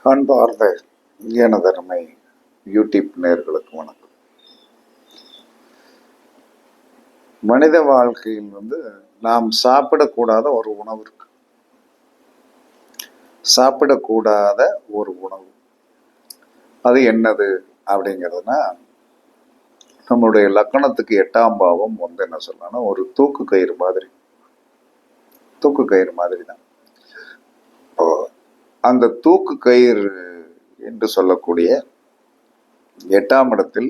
அன்பார்ந்த எனதருமை யூடியூப் நேயர்களுக்கு வணக்கம். மனித வாழ்க்கையில் நாம் சாப்பிடக்கூடாத ஒரு உணவு இருக்கு. சாப்பிடக்கூடாத ஒரு உணவு அது என்னது அப்படிங்கிறதுனா, நம்மளுடைய லக்கணத்துக்கு 8ஆம் பாவம் என்ன சொல்லலாம், ஒரு தூக்கு கயிறு மாதிரி. தூக்கு கயிறு மாதிரி தான். அந்த தூக்கு கயிறு என்று சொல்லக்கூடிய 8ஆம் இடத்தில்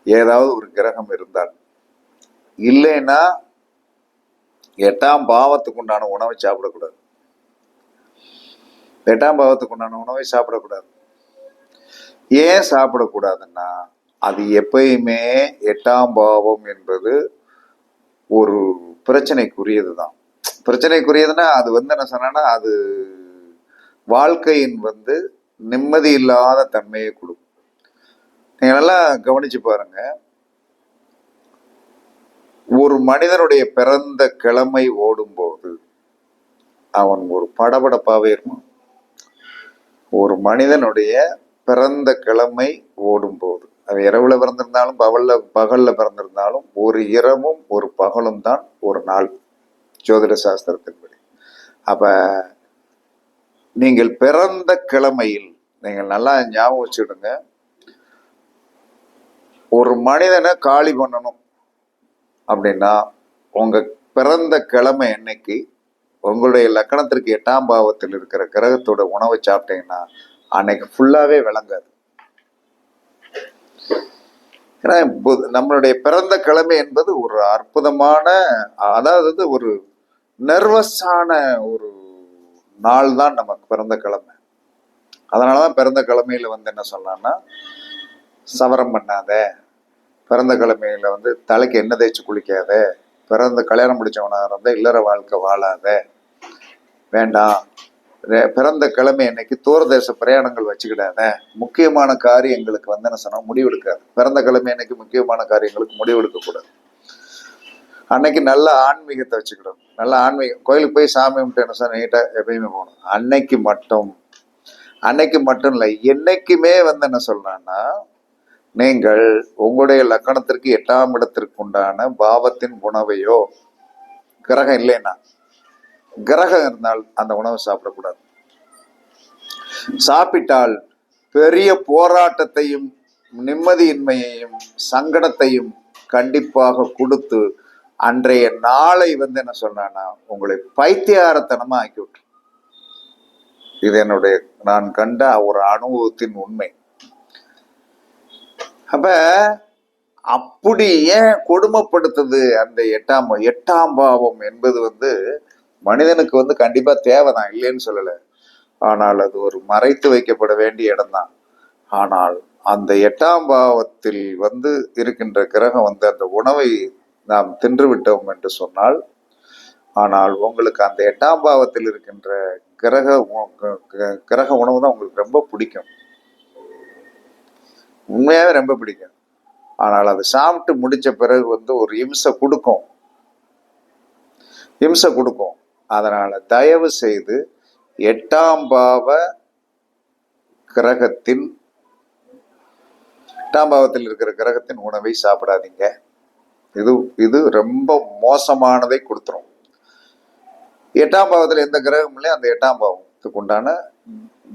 ஏதாவது ஒரு கிரகம் இருந்தால், இல்லைன்னா 8ஆம் பாவத்துக்கு உண்டான உணவை சாப்பிடக்கூடாது. 8ஆம் பாவத்துக்கு உண்டான உணவை சாப்பிடக்கூடாது. ஏன் சாப்பிடக்கூடாதுன்னா, அது எப்பயுமே 8ஆம் பாவம் என்பது ஒரு பிரச்சனைக்குரியது தான். பிரச்சனைக்குரியதுன்னா அது என்ன சொன்னா, அது வாழ்க்கையின் நிம்மதி இல்லாத தன்மையை கொடுக்கும். நீங்க நல்லா கவனிச்சு பாருங்க. ஒரு மனிதனுடைய பிறந்த கிழமை ஓடும்போது அவன் ஒரு படபடப்பாவே இருப்பான். ஒரு மனிதனுடைய பிறந்த கிழமை ஓடும்போது, அது இரவுல பிறந்திருந்தாலும் பகல்ல பிறந்திருந்தாலும், ஒரு இரவும் ஒரு பகலும் தான் ஒரு நாள், ஜோதிட சாஸ்திரத்தின்படி. அப்ப நீங்கள் பிறந்த கிழமையில் நீங்கள் நல்லா ஞாபகம் வச்சுடுங்க, ஒரு மனிதனை காலி பண்ணணும் அப்படின்னா உங்க பிறந்த கிழமை என்னைக்கு உங்களுடைய லக்கணத்திற்கு 8ஆம் பாவத்தில் இருக்கிற கிரகத்தோட உணவை சாப்பிட்டீங்கன்னா அன்னைக்கு ஃபுல்லாவே விளங்காது. ஏன்னா நம்மளுடைய பிறந்த கிழமை என்பது ஒரு அற்புதமான, அதாவது ஒரு நர்வஸான ஒரு நாள் தான் நமக்கு பிறந்த கிழமை. அதனாலதான் பிறந்த கிழமையில என்ன சொல்லலாம்னா, சவரம் பண்ணாத, பிறந்த கிழமையில தலைக்கு எண்ணெய் தேய்ச்சி குளிக்காத, பிறந்த கல்யாணம் முடிச்சவனா இருந்தா இல்லற வாழ்க்கை வாழாத, வேண்டாம், பிறந்த கிழமை அன்னைக்கு தூரதேச பிரயாணங்கள் வச்சுக்கிடாத, முக்கியமான காரியங்களுக்கு என்ன சொன்னா முடிவெடுக்காது. பிறந்த கிழமை அன்னைக்கு முக்கியமான காரியங்களுக்கு முடிவெடுக்க கூடாது. அன்னைக்கு நல்ல ஆன்மீகத்தை வச்சுக்கிடும். நல்ல ஆன்மீகம், கோயிலுக்கு போய் சாமி கும்பிட்டு என்ன சொன்னா நீட்டா எப்பயுமே போகணும். அன்னைக்கு மட்டும் இல்லை, என்னைக்குமே என்ன சொல்றான்னா, நீங்கள் உங்களுடைய லக்கணத்திற்கு 8ஆம் இடத்திற்கு உண்டான பாவத்தின் உணவையோ, கிரகம் இல்லைன்னா, கிரகம் இருந்தால் அந்த உணவை சாப்பிடக்கூடாது. சாப்பிட்டால் பெரிய போராட்டத்தையும் நிம்மதியின்மையையும் சங்கடத்தையும் கண்டிப்பாக கொடுத்து அன்றைய நாளை என்ன சொன்னா உங்களை பைத்தியாரத்தனமா ஆக்கி விட்டு. இது நான் கண்ட ஒரு அனுபவத்தின் உண்மை. அப்ப அப்படி ஏன் கொடுமைப்படுத்துது அந்த 8ஆம் பாவம் என்பது மனிதனுக்கு கண்டிப்பா தேவைதான், இல்லைன்னு சொல்லல. ஆனால் அது ஒரு மறைத்து வைக்கப்பட வேண்டிய இடம்தான். ஆனால் அந்த 8ஆம் பாவத்தில் இருக்கின்ற கிரகம் அந்த உணவை நாம் தின்று விட்டோம் என்று சொன்னால், ஆனால் உங்களுக்கு அந்த 8ஆம் பாவத்தில் இருக்கின்ற கிரக உணவு தான் உங்களுக்கு ரொம்ப பிடிக்கும், உண்மையாவே ரொம்ப பிடிக்கும். ஆனால் அது சாப்பிட்டு முடிச்ச பிறகு ஒரு இம்சை கொடுக்கும். அதனால தயவு செய்து 8ஆம் பாவ கிரகத்தின் 8ஆம் பாவத்தில் இருக்கிற கிரகத்தின் உணவை சாப்பிடாதீங்க. இது ரொம்ப மோசமானதை கொடுத்துரும். 8ஆம் பாவத்தில் எந்த கிரகம் இல்லையா, அந்த 8ஆம் பாவத்துக்கு உண்டான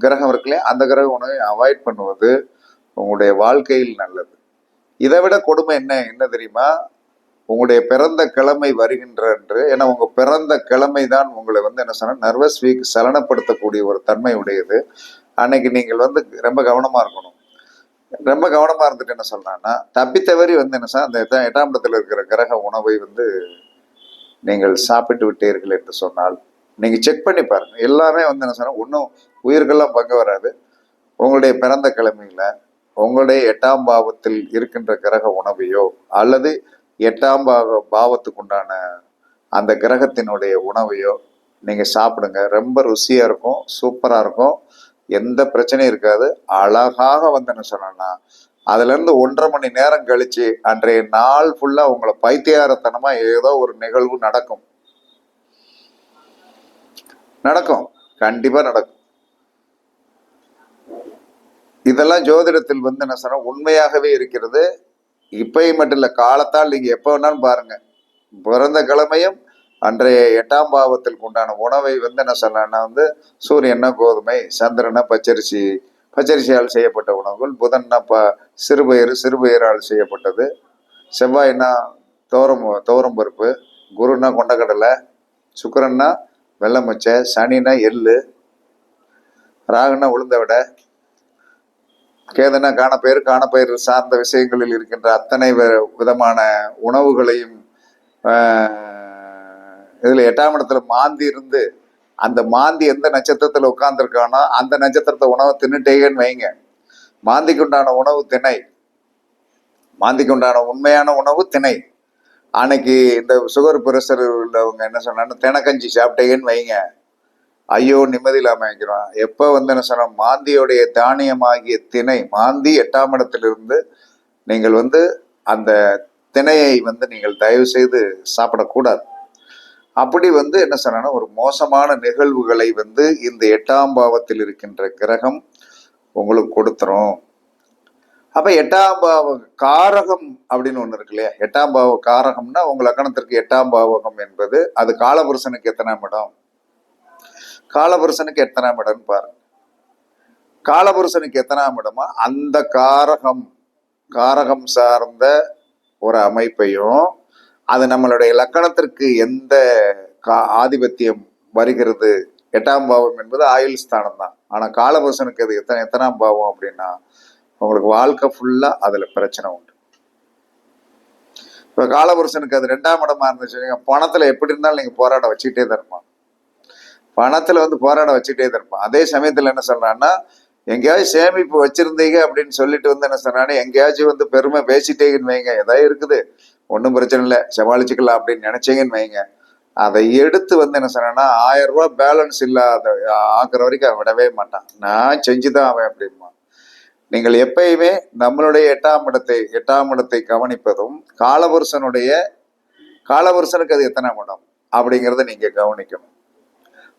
கிரகம் இருக்குல்லையா, அந்த கிரக உணவை அவாய்ட் பண்ணுவது உங்களுடைய வாழ்க்கையில் நல்லது. இதை விட கொடுமை என்ன தெரியுமா, உங்களுடைய பிறந்த கிழமை வருகின்ற என்று, ஏன்னா உங்க பிறந்த கிழமை தான் உங்களை என்ன சொன்னா நர்வஸ் வீக் சலனப்படுத்தக்கூடிய ஒரு தன்மை உடையது. அன்னைக்கு நீங்கள் ரொம்ப கவனமா இருக்கணும். ரொம்ப கவனமா இருந்துட்டு என்ன சொல்றான்னா, தப்பித்தவறி என்ன சொன்னா அந்த 8ஆம் இடத்துல இருக்கிற கிரக உணவை நீங்கள் சாப்பிட்டு விட்டீர்கள் என்று சொன்னால் நீங்க செக் பண்ணி பாருங்க. எல்லாமே என்ன சொன்னா ஒன்றும் உயிர்கள்லாம் பங்கு வராது. உங்களுடைய பிறந்த கிழமையில உங்களுடைய 8ஆம் பாவத்தில் இருக்கின்ற கிரக உணவையோ அல்லது 8ஆம் பாவத்துக்கு உண்டான அந்த கிரகத்தினுடைய உணவையோ நீங்க சாப்பிடுங்க. ரொம்ப ருசியா இருக்கும், சூப்பரா இருக்கும், எந்த பிரச்சனையும் இருக்காது. அழகாக என்ன சொன்னா அதுல இருந்து 1.5 மணி நேரம் கழிச்சு அன்றைய நாள் ஃபுல்லா உங்களை பைத்தியாரத்தனமா ஏதோ ஒரு நிகழ்வு நடக்கும். கண்டிப்பா நடக்கும். இதெல்லாம் ஜோதிடத்தில் வந்து என்ன சொன்னா உண்மையாகவே இருக்கிறது. இப்பயும் மட்டும் இல்ல, காலத்தால் நீங்க எப்ப வேணாலும் பாருங்க. பிறந்த கிழமையும் அன்றைய 8ஆம் பாவத்திற்கு உண்டான உணவை வந்து என்ன சொல்லலாம்னா வந்து சூரியன்னா கோதுமை, சந்திரனா பச்சரிசி, பச்சரிசியால் செய்யப்பட்ட உணவுகள், புதன்னா சிறுபயிரால் செய்யப்பட்டது, செவ்வாய்னா துவரம் பருப்பு, குருன்னா கொண்டக்கடலை, சுக்கிரன்னா வெள்ளை மொச்சை, சனினா எள்ளு, ராகுனா உளுந்த வடை, கேதுனா காணப்பயிர் சார்ந்த விஷயங்களில் இருக்கின்ற அத்தனை விதமான உணவுகளையும் இதுல 8ஆம் இடத்துல மாந்தி இருந்து அந்த மாந்தி எந்த நட்சத்திரத்துல உட்கார்ந்துருக்கானோ அந்த நட்சத்திரத்தை உணவை தின்னுட்டேங்கன்னு வைங்க. மாந்திக்கு உண்டான உணவு திணை, மாந்திக்கு உண்டான உண்மையான உணவு திணை. அன்னைக்கு இந்த சுகர் பிரஷர் உள்ளவங்க என்ன சொன்னான்னு தினக்கஞ்சி சாப்பிட்டேங்கன்னு வைங்க, ஐயோ நிம்மதி இல்லாம வைக்கிறோம். எப்ப வந்து என்ன சொன்ன மாந்தியோடைய தானியமாகிய திணை, மாந்தி 8ஆம் இடத்திலிருந்து நீங்கள் வந்து அந்த திணையை வந்து நீங்கள் தயவு செய்து சாப்பிடக்கூடாது. அப்படி வந்து என்ன சொன்னா ஒரு மோசமான நிகழ்வுகளை வந்து இந்த 8ஆம் பாவத்தில் இருக்கின்ற கிரகம் உங்களுக்கு கொடுத்துரும். அப்ப 8ஆம் பாவ காரகம் அப்படின்னு ஒண்ணு இருக்கு இல்லையா? 8ஆம் பாவ காரகம்னா உங்க லக்கணத்திற்கு 8ஆம் பாவகம் என்பது அது காலபுருஷனுக்கு எத்தனாம் இடம், காலபுருஷனுக்கு எத்தனாம் இடம்னு பாருங்க. காலபுருஷனுக்கு எத்தனாம் இடமா அந்த காரகம் சார்ந்த ஒரு அமைப்பையும், அது நம்மளுடைய லக்கணத்திற்கு எந்த ஆதிபத்தியம் வருகிறது, 8ஆம் பாவம் என்பது ஆயுள் ஸ்தானம் தான். ஆனா காலபுருஷனுக்கு அது எத்தனாம் பாவம் அப்படின்னா உங்களுக்கு வாழ்க்கை ஃபுல்லா அதுல பிரச்சனை உண்டு. இப்ப காலபுருஷனுக்கு அது 2ஆம் இடமா இருந்துச்சு, பணத்துல எப்படி இருந்தாலும் நீங்க போராட வச்சுக்கிட்டே தான் இருப்பான். பணத்துல வந்து போராட வச்சுக்கிட்டே தான் இருப்பான். அதே சமயத்துல என்ன சொல்றான்னா எங்கேயாவது சேமிப்பு வச்சிருந்தீங்க அப்படின்னு சொல்லிட்டு வந்து என்ன சொன்னானே எங்கேயாச்சும் வந்து பெருமை பேசிட்டேங்கன்னு வைங்க, ஏதாவது இருக்குது ஒன்றும் பிரச்சனை இல்லை சமாளிச்சுக்கலாம் அப்படின்னு நினைச்சீங்கன்னு வைங்க, அதை எடுத்து வந்து என்ன சொன்னா 1000 ரூபாய் பேலன்ஸ் இல்லாத ஆக்குற வரைக்கும் அவன் விடவே மாட்டான். நான் செஞ்சுதான் அவன் அப்படிமா. நீங்கள் எப்பயுமே நம்மளுடைய 8ஆம் இடத்தை கவனிப்பதும் காலபுருஷனுக்கு அது எத்தனாம் இடம் அப்படிங்கிறத நீங்க கவனிக்கணும்.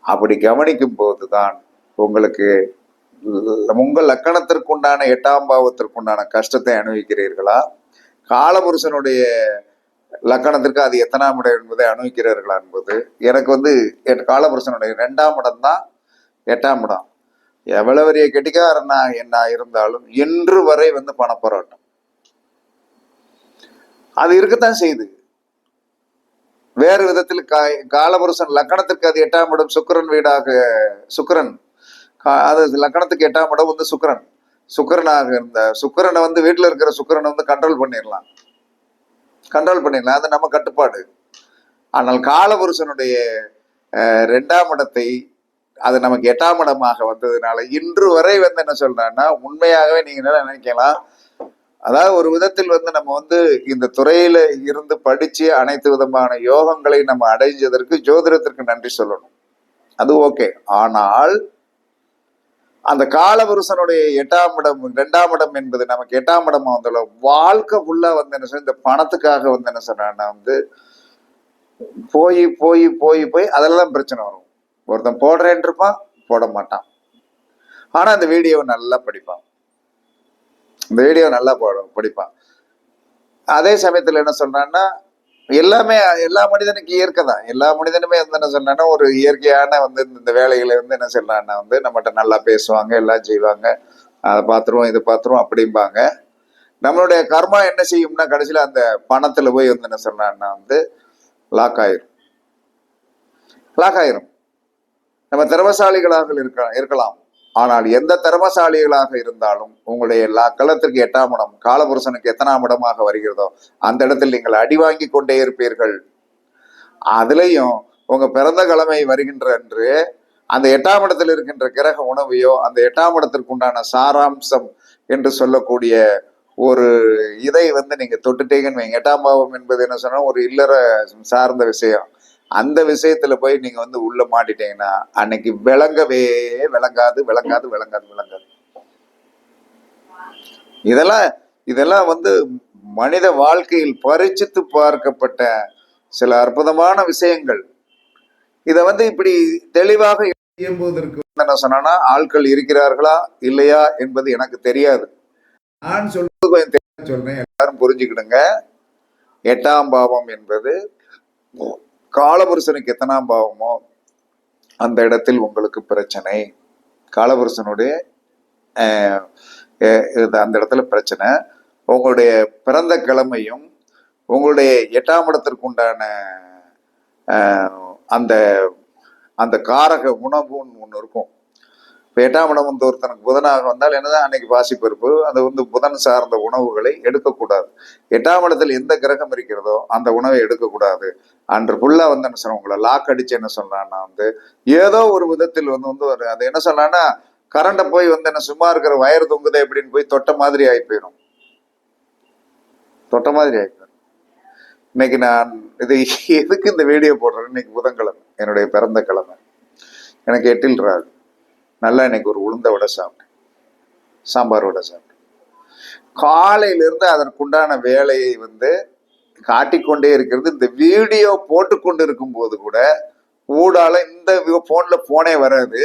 அப்படி கவனிக்கும் போதுதான் உங்களுக்கு உங்கள் லக்கணத்திற்குண்டான 8ஆம் பாவத்திற்குண்டான கஷ்டத்தை அனுபவிக்கிறீர்களா, காலபுருஷனுடைய லக்கணத்திற்கு அது எத்தனாம் இடம் என்பதை அனுபவிக்கிறீர்களா என்பது. எனக்கு வந்து காலபுருஷனுடைய 2ஆம் இடம் தான் 8ஆம் இடம். எவ்வளவு பெரிய கெட்டிக்காரனா என்ன இருந்தாலும் இன்று வரை வந்து பணப்போராட்டம் அது இருக்கத்தான் செய்யுது. வேறு விதத்தில் காலபுருஷன் லக்கணத்திற்கு அது 8ஆம் இடம் சுக்கிரன் வீடாக, சுக்கிரன் அது லக்கணத்துக்கு 8ஆம் இடம் வந்து சுக்கிரனாக இருந்த சுக்கிரனை வந்து வீட்டுல இருக்கிற சுக்கிரனை வந்து கண்ட்ரோல் பண்ணிடலாம், அது நம்ம கட்டுப்பாடு. ஆனால் காலபுருஷனுடைய 2ஆம் இடத்தை அது நமக்கு 8ஆம் இடமாக வந்ததுனால இன்று வரை வந்து என்ன சொல்றான்னா உண்மையாகவே நீங்க என்ன நினைக்கலாம், அதாவது ஒரு விதத்தில் வந்து நம்ம வந்து இந்த துறையில இருந்து படிச்சு அனைத்து விதமான யோகங்களை நம்ம அடைஞ்சதற்கு ஜோதிடத்திற்கு நன்றி சொல்லணும், அது ஓகே. ஆனால் அந்த காலபுருஷனுடைய 8ஆம் இடம் 2ஆம் இடம் என்பது நமக்கு 8ஆம் இடமா வந்தால வாழ்க்கை ஃபுல்லா வந்து என்ன இந்த பணத்துக்காக வந்து என்ன சொன்னா வந்து போய் போய் போய் போய் அதெல்லாம் பிரச்சனை வரும். ஒருத்தன் போடுறேன் இருப்பான், போட மாட்டான். ஆனா இந்த வீடியோவை நல்லா படிப்பான், இந்த வீடியோ நல்லா படிப்பான். அதே சமயத்துல என்ன சொல்றான்னா எல்லாமே எல்லா மனிதனுக்கு இயற்கை தான். எல்லா மனிதனுமே வந்து என்ன சொன்னா ஒரு இயற்கையான வந்து இந்த வேலைகளை வந்து என்ன சொல்றான்னா வந்து நம்மகிட்ட நல்லா பேசுவாங்க, எல்லாம் செய்வாங்க, அதை பார்த்துருவோம் இதை பார்த்துருவோம் அப்படிம்பாங்க. நம்மளுடைய கர்மா என்ன செய்யும்னா கடைசியில அந்த பணத்துல போய் வந்து என்ன சொன்னான்னா வந்து லாக் ஆயிரும். நம்ம திறமசாலிகளாக இருக்கலாம், ஆனால் எந்த திறமசாலிகளாக இருந்தாலும் உங்களுடைய களத்திற்கு 8ஆம் இடம் காலபுருஷனுக்கு எத்தனாம் இடமாக வருகிறதோ அந்த இடத்தில் நீங்கள் அடி வாங்கி கொண்டே இருப்பீர்கள். அதுலயும் உங்க பிறந்த கிழமை வருகின்ற அன்று அந்த 8ஆம் இடத்தில் இருக்கின்ற கிரக உணவையோ அந்த 8ஆம் இடத்திற்கு உண்டான சாராம்சம் என்று சொல்லக்கூடிய ஒரு இதை வந்து நீங்க தொட்டுட்டீங்கன்னு வைங்க. 8ஆம் பாவம் என்பது என்ன சொன்னா ஒரு இல்லற சார்ந்த விஷயம். அந்த விஷயத்துல போய் நீங்க வந்து உள்ள மாட்டிட்டீங்கன்னா அன்னைக்கு விளங்காது. இதெல்லாம் வந்து மனித வாழ்க்கையில் பரிச்சித்து பார்க்கப்பட்ட சில அற்புதமான விஷயங்கள். இத வந்து இப்படி தெளிவாக இயம்புவதற்கு என்ன சொன்னா ஆட்கள் இருக்கிறார்களா இல்லையா என்பது எனக்கு தெரியாது. நான் சொல்றது கொஞ்சம் தெளிவா சொல்றேன், எல்லாரும் புரிஞ்சுக்கிடுங்க. 8ஆம் பாவம் என்பது காலபுருஷனுக்கு எத்தனாம் பாவமோ அந்த இடத்தில் உங்களுக்கு பிரச்சனை. காலபுருஷனுடைய அந்த இடத்துல பிரச்சனை. உங்களுடைய பிறந்த கிழமையும் உங்களுடைய 8ஆம் இடத்திற்கு உண்டான அந்த அந்த காரக உணவுன்னு ஒன்று இருக்கும். இப்போ 8ஆம் இடம் வந்து ஒருத்தனுக்கு புதனாக வந்தால் என்னதான் அன்னைக்கு பாசிப்பருப்பு, அது வந்து புதன் சார்ந்த உணவுகளை எடுக்கக்கூடாது. 8ஆம் இடத்தில் எந்த கிரகம் இருக்கிறதோ அந்த உணவை எடுக்கக்கூடாது. அன்று ஃபுல்லாக வந்து என்ன சொல்ல உங்களை லாக் அடிச்சு என்ன சொல்றான்னா வந்து ஏதோ ஒரு விதத்தில் வந்து ஒரு அது என்ன சொன்னான்னா கரண்டை போய் வந்து என்ன சும்மா இருக்கிற வயர் தொங்குதே அப்படின்னு போய் தொட்ட மாதிரி ஆகி போயிடும். தொட்ட மாதிரி ஆகி போயிடும். இன்னைக்கு நான் இது எதுக்கு இந்த வீடியோ போடுறேன், இன்னைக்கு புதன்கிழமை, என்னுடைய பிறந்த கிழமை. எனக்கு 8 ராகு. நல்லா இன்னைக்கு ஒரு உளுந்த வடை சாப்பிட்டேன், சாம்பார் வடை சாப்பிட்டேன். காலையிலிருந்து அதற்குண்டான வேலையை வந்து காட்டிக்கொண்டே இருக்கிறது. இந்த வீடியோ போட்டுக்கொண்டு இருக்கும் போது கூட ஊடால இந்த போன்ல போனே வராது.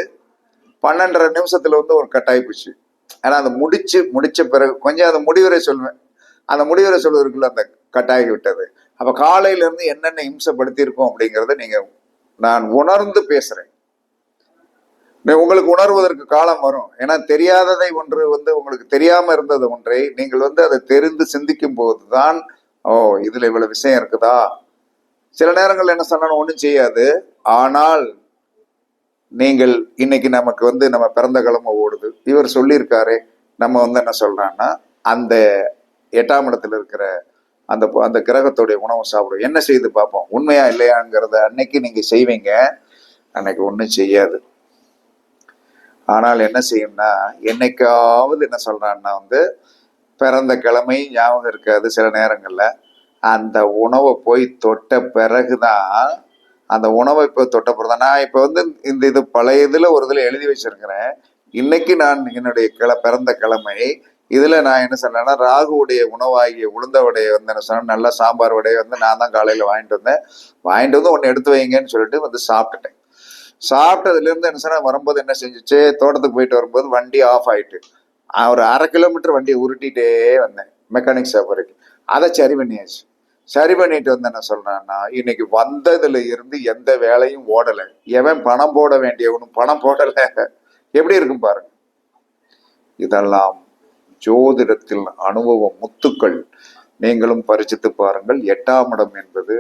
12:30 நிமிஷத்துல வந்து ஒரு கட்டாயி போச்சு. ஆனா அதை முடிச்ச பிறகு கொஞ்சம் அந்த முடிவுரை சொல்வேன். அந்த முடிவுரை சொல்வதற்குள்ள அந்த கட்டாயி விட்டது. அப்ப காலையில இருந்து என்னென்ன இம்சப்படுத்தி இருக்கோம் அப்படிங்கிறத நீங்க நான் உணர்ந்து பேசுறேன். உங்களுக்கு உணர்வதற்கு காலம் வரும். ஏன்னா தெரியாததை ஒன்று வந்து உங்களுக்கு தெரியாம இருந்தது ஒன்றை நீங்கள் வந்து அதை தெரிந்து சிந்திக்கும் போதுதான் ஓ இதுல இவ்வளவு விஷயம் இருக்குதா. சில நேரங்கள் என்ன சொன்னாலும் ஒண்ணும் செய்யாது. ஆனால் நீங்கள் இன்னைக்கு நமக்கு வந்து நம்ம பிறந்த கிழமை ஓடுது, இவர் சொல்லியிருக்காரு, நம்ம வந்து என்ன சொல்றான்னா அந்த 8ஆம் இடத்துல இருக்கிற அந்த அந்த கிரகத்துடைய உணவு சாப்பிடும். என்ன செய்து பார்ப்போம் உண்மையா இல்லையாங்கிறத அன்னைக்கு நீங்க செய்வீங்க, அன்னைக்கு ஒன்றும் செய்யாது. ஆனால் என்ன செய்யும்னா என்னைக்காவது என்ன சொல்றான்னா வந்து பிறந்த கிழமை ஞாபகம் இருக்காது. சில நேரங்கள்ல அந்த உணவை போய் தொட்ட பிறகுதான் அந்த உணவை இப்போ தொட்ட பிறகுதான் நான் இப்போ வந்து இந்த இது பழைய இதுல ஒரு இதுல எழுதி வச்சிருக்கிறேன். இன்னைக்கு நான் என்னுடைய பிறந்த கிழமை இதுல நான் என்ன சொன்னேன்னா ராகுவுடைய உணவாகிய உளுந்த வடையை வந்து என்ன சொன்னேன், நல்லா சாம்பார் வடையை வந்து நான் தான் காலையில வாங்கிட்டு வந்து ஒன்று எடுத்து வைங்கன்னு சொல்லிட்டு வந்து சாப்பிட்டுட்டேன். சாப்பிட்டதுல இருந்து என்ன சொன்னா வரும்போது என்ன செஞ்சுச்சு, தோட்டத்துக்கு போயிட்டு வரும்போது வண்டி ஆஃப் ஆயிட்டு ஒரு 1/2 கிலோமீட்டர் வண்டியை உருட்டிட்டே வந்தேன் மெக்கானிக் ஷாப் வரைக்கும். அதை சரி பண்ணியாச்சு. சரி பண்ணிட்டு வந்து என்ன சொல்றான்னா இன்னைக்கு வந்ததுல இருந்து எந்த வேலையும் ஓடலை. எவன் பணம் போட வேண்டியவனும் பணம் போடலை. எப்படி இருக்கும் பாருங்க. இதெல்லாம் ஜோதிடத்தில் அனுபவ முத்துக்கள். நீங்களும் பரிசித்து பாருங்கள். 8ஆம் இடம் என்பது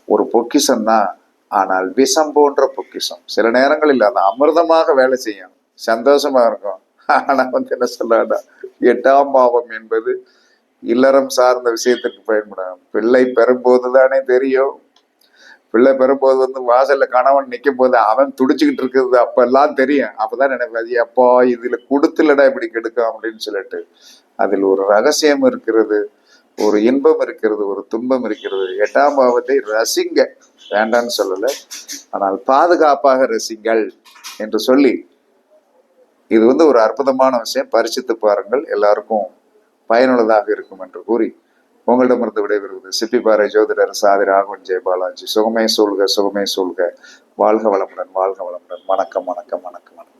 ஒரு பொக்கிஷம் தான். ஆனால் விஷம் போன்ற பொக்கிஷம். சில நேரங்களில் அது அமிர்தமாக வேலை செய்யும், சந்தோஷமா இருக்கும். ஆனா வந்து என்ன சொல்றாங்க 8ஆம் பாவம் என்பது இல்லறம் சார்ந்த விஷயத்திற்கு பயன்படும். பிள்ளை பெறும்போது தானே தெரியும். பிள்ளை பெறும்போது வந்து வாசல்ல கணவன் நிற்கும் போது அவன் துடிச்சுக்கிட்டு இருக்கிறது அப்பெல்லாம் தெரியும். அப்பதான் நினைப்பாது அப்போ இதுல கொடுத்துலடா இப்படி கெடுக்கும் அப்படின்னு சொல்லிட்டு. அதில் ஒரு ரகசியம் இருக்கிறது, ஒரு இன்பம் இருக்கிறது, ஒரு துன்பம் இருக்கிறது. 8ஆம் பாவத்தை ரசிங்க, வேண்டான்னு சொல்லல, ஆனால் பாதுகாப்பாக ரசிங்கள் என்று சொல்லி இது வந்து ஒரு அற்புதமான விஷயம். பரிசித்து பாருங்கள், எல்லாருக்கும் பயனுள்ளதாக இருக்கும் என்று கூறி உங்களிடமிருந்து விடைபெறுவது சிப்பிப்பாறை ஜோதிடர் சாதி ராகவன் ஜெயபாலாஜி. சுகமே சூழ்க, சுகமே சூழ்க. வாழ்க வளமுடன், வாழ்க வளமுடன். வணக்கம், வணக்கம், வணக்கம், வணக்கம்.